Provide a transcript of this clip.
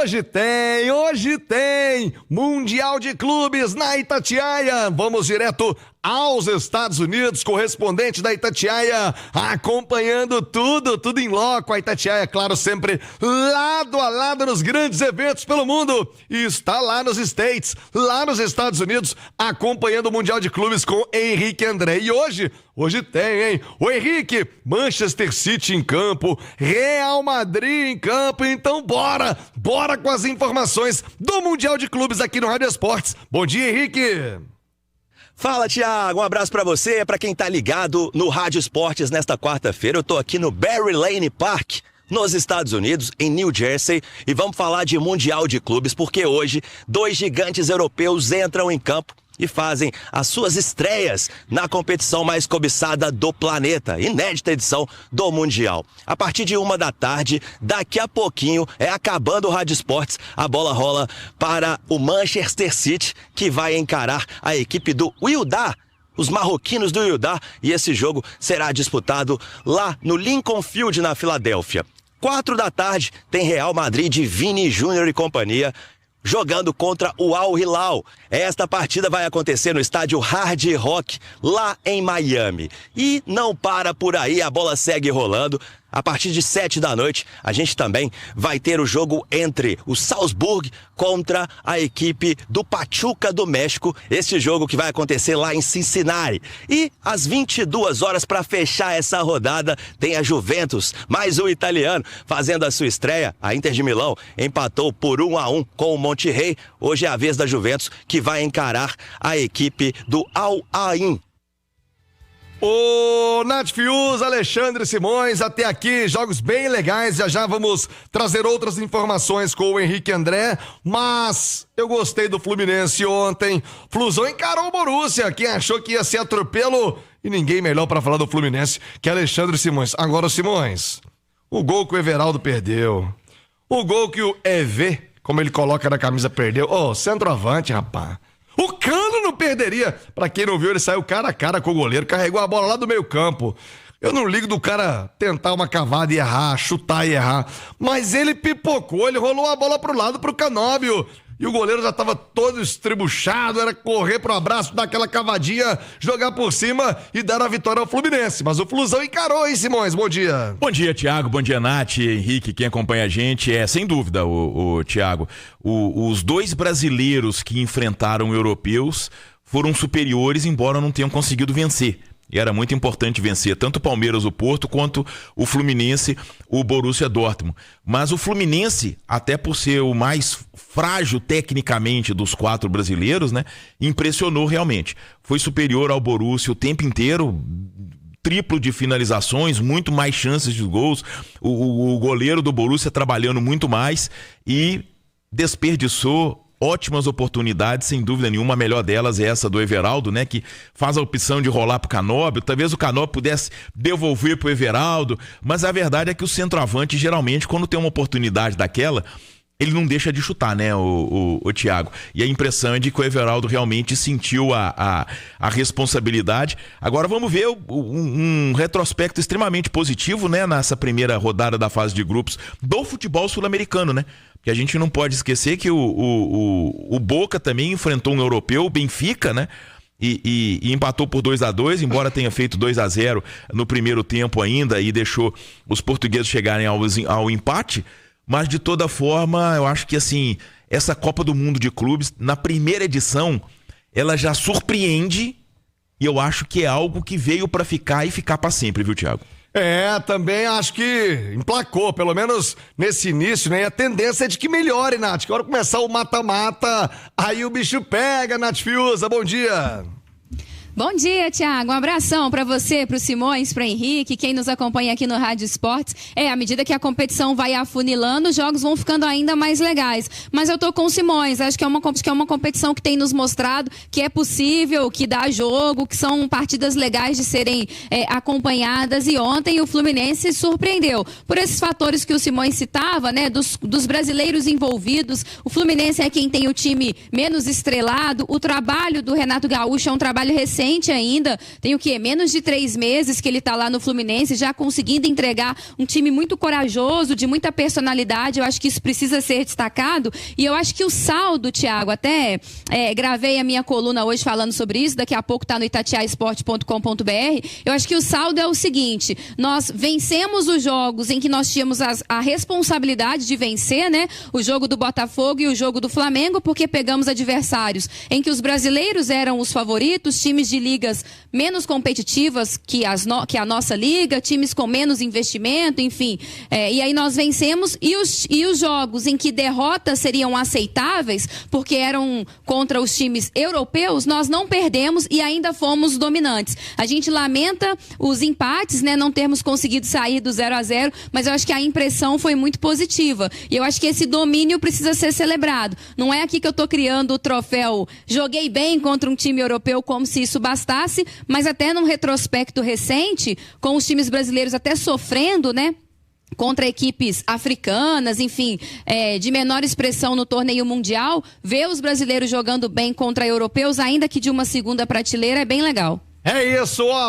Hoje tem Mundial de Clubes na Itatiaia. Vamos direto aos Estados Unidos, correspondente da Itatiaia, acompanhando tudo em loco. A Itatiaia, claro, sempre lado a lado nos grandes eventos pelo mundo. E está lá nos States, lá nos Estados Unidos, acompanhando o Mundial de Clubes com Henrique André. E hoje tem, hein? O Henrique, Manchester City em campo, Real Madrid em campo. Então bora com as informações do Mundial de Clubes aqui no Rádio Esportes. Bom dia, Henrique. Fala, Thiago, um abraço pra você, pra quem tá ligado no Rádio Esportes nesta quarta-feira. Eu tô aqui no Berry Lane Park, nos Estados Unidos, em New Jersey, e vamos falar de Mundial de Clubes, porque hoje 2 gigantes europeus entram em campo e fazem as suas estreias na competição mais cobiçada do planeta, inédita edição do Mundial. A partir de 1h, daqui a pouquinho, acabando o Rádio Esportes, a bola rola para o Manchester City, que vai encarar a equipe do Wydad, os marroquinos do Wydad, e esse jogo será disputado lá no Lincoln Field, na Filadélfia. 4h tem Real Madrid de Vini Júnior e companhia, jogando contra o Al Hilal. Esta partida vai acontecer no estádio Hard Rock, lá em Miami. E não para por aí, a bola segue rolando. A partir de 7h, a gente também vai ter o jogo entre o Salzburg contra a equipe do Pachuca do México. Esse jogo que vai acontecer lá em Cincinnati. E às 22h, para fechar essa rodada, tem a Juventus, mais um italiano, fazendo a sua estreia. A Inter de Milão empatou por 1-1 com o Monterrey. Hoje é a vez da Juventus, que vai encarar a equipe do Al Ain. Ô, Nath Fius, Alexandre Simões, até aqui, jogos bem legais. Já vamos trazer outras informações com o Henrique André, mas eu gostei do Fluminense ontem. Flusão encarou o Borussia, quem achou que ia ser atropelo, e ninguém melhor pra falar do Fluminense que Alexandre Simões. Agora, Simões, o gol que o Everaldo perdeu, o gol que o EV, como ele coloca na camisa, perdeu. Ô, centroavante, rapaz. O Cano não perderia. Pra quem não viu, ele saiu cara a cara com o goleiro, carregou a bola lá do meio campo. Eu não ligo do cara tentar uma cavada e errar, chutar e errar, mas ele pipocou, ele rolou a bola pro lado, pro Canóbio. E o goleiro já tava todo estribuchado, era correr pro abraço, dar aquela cavadinha, jogar por cima e dar a vitória ao Fluminense. Mas o Flusão encarou, hein, Simões? Bom dia. Bom dia, Thiago. Bom dia, Nath, Henrique, quem acompanha a gente. Sem dúvida, o Thiago, os 2 brasileiros que enfrentaram europeus foram superiores, embora não tenham conseguido vencer. E era muito importante vencer tanto o Palmeiras, o Porto, quanto o Fluminense, o Borussia Dortmund. Mas o Fluminense, até por ser o mais frágil tecnicamente dos 4 brasileiros, né, impressionou realmente. Foi superior ao Borussia o tempo inteiro, triplo de finalizações, muito mais chances de gols. O goleiro do Borussia trabalhando muito mais e desperdiçou ótimas oportunidades, sem dúvida nenhuma. A melhor delas é essa do Everaldo, né, que faz a opção de rolar pro Canóbio. Talvez o Canóbio pudesse devolver pro Everaldo, mas a verdade é que o centroavante, geralmente, quando tem uma oportunidade daquela, ele não deixa de chutar, né, o Thiago? E a impressão é de que o Everaldo realmente sentiu a responsabilidade. Agora vamos ver um retrospecto extremamente positivo, né, nessa primeira rodada da fase de grupos do futebol sul-americano, né? Porque a gente não pode esquecer que o Boca também enfrentou um europeu, o Benfica, né? E empatou por 2-2, embora tenha feito 2-0 no primeiro tempo ainda e deixou os portugueses chegarem ao empate. Mas de toda forma, eu acho que assim, essa Copa do Mundo de Clubes, na primeira edição, ela já surpreende, e eu acho que é algo que veio para ficar e ficar para sempre, viu, Thiago? Também acho que emplacou, pelo menos nesse início, né? E a tendência é de que melhore, Nath. Que hora começar o mata-mata, aí o bicho pega, Nath Fiuza. Bom dia. Bom dia, Thiago. Um abração para você, para o Simões, para Henrique, quem nos acompanha aqui no Rádio Esportes. À medida que a competição vai afunilando, os jogos vão ficando ainda mais legais. Mas eu tô com o Simões, acho que é uma competição que tem nos mostrado que é possível, que dá jogo, que são partidas legais de serem acompanhadas. E ontem o Fluminense surpreendeu. Por esses fatores que o Simões citava, né, dos brasileiros envolvidos, o Fluminense é quem tem o time menos estrelado, o trabalho do Renato Gaúcho é um trabalho recente, recente ainda, tem o quê? Menos de 3 meses que ele tá lá no Fluminense, já conseguindo entregar um time muito corajoso, de muita personalidade. Eu acho que isso precisa ser destacado. E eu acho que o saldo, Thiago, até gravei a minha coluna hoje falando sobre isso, daqui a pouco tá no itatiaesporte.com.br. Eu acho que o saldo é o seguinte: nós vencemos os jogos em que nós tínhamos a responsabilidade de vencer, né? O jogo do Botafogo e o jogo do Flamengo, porque pegamos adversários em que os brasileiros eram os favoritos, times de ligas menos competitivas que a nossa liga, times com menos investimento, enfim. E aí nós vencemos, e os jogos em que derrotas seriam aceitáveis, porque eram contra os times europeus, nós não perdemos e ainda fomos dominantes. A gente lamenta os empates, né, não termos conseguido sair do 0-0, mas eu acho que a impressão foi muito positiva. E eu acho que esse domínio precisa ser celebrado. Não é aqui que eu tô criando o troféu joguei bem contra um time europeu como se isso bastasse, mas até num retrospecto recente, com os times brasileiros até sofrendo, né, contra equipes africanas, enfim, de menor expressão no torneio mundial, ver os brasileiros jogando bem contra europeus, ainda que de uma segunda prateleira, é bem legal. É isso, ó.